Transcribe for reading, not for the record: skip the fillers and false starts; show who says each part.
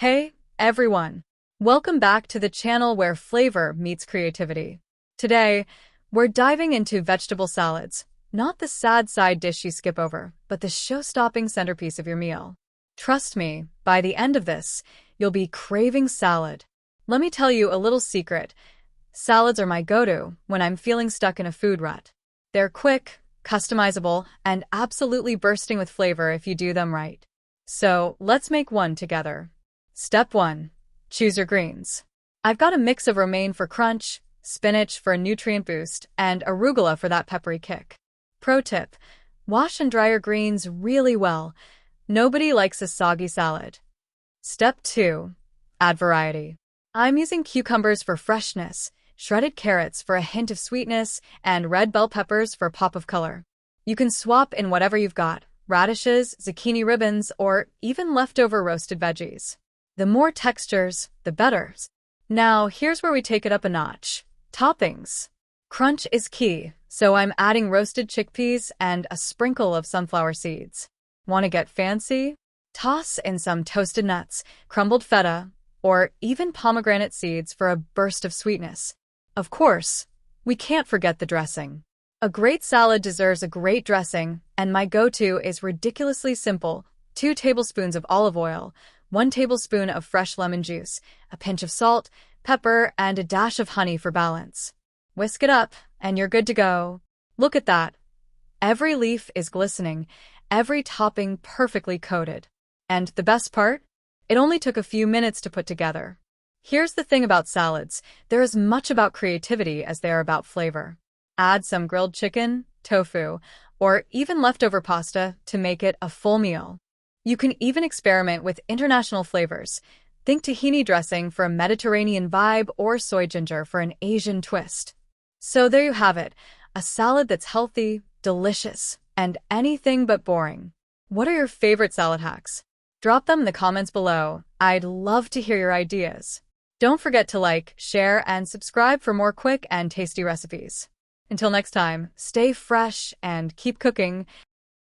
Speaker 1: Hey, everyone! Welcome back to the channel where flavor meets creativity. Today, we're diving into vegetable salads, not the sad side dish you skip over, but the show-stopping centerpiece of your meal. Trust me, by the end of this, you'll be craving salad. Let me tell you a little secret. Salads are my go-to when I'm feeling stuck in a food rut. They're quick, customizable, and absolutely bursting with flavor if you do them right. So, let's make one together. Step 1. Choose your greens. I've got a mix of romaine for crunch, spinach for a nutrient boost, and arugula for that peppery kick. Pro tip: wash and dry your greens really well. Nobody likes a soggy salad. Step 2. Add variety. I'm using cucumbers for freshness, shredded carrots for a hint of sweetness, and red bell peppers for a pop of color. You can swap in whatever you've got: radishes, zucchini ribbons, or even leftover roasted veggies. The more textures, the better. Now, here's where we take it up a notch. Toppings. Crunch is key, so I'm adding roasted chickpeas and a sprinkle of sunflower seeds. Want to get fancy? Toss in some toasted nuts, crumbled feta, or even pomegranate seeds for a burst of sweetness. Of course, we can't forget the dressing. A great salad deserves a great dressing, and my go-to is ridiculously simple: 2 tablespoons of olive oil, 1 tablespoon of fresh lemon juice, a pinch of salt, pepper, and a dash of honey for balance. Whisk it up, and you're good to go. Look at that. Every leaf is glistening, every topping perfectly coated. And the best part? It only took a few minutes to put together. Here's the thing about salads: they're as much about creativity as they are about flavor. Add some grilled chicken, tofu, or even leftover pasta to make it a full meal. You can even experiment with international flavors. Think tahini dressing for a Mediterranean vibe or soy ginger for an Asian twist. So there you have it, a salad that's healthy, delicious, and anything but boring. What are your favorite salad hacks? Drop them in the comments below. I'd love to hear your ideas. Don't forget to like, share, and subscribe for more quick and tasty recipes. Until next time, stay fresh and keep cooking.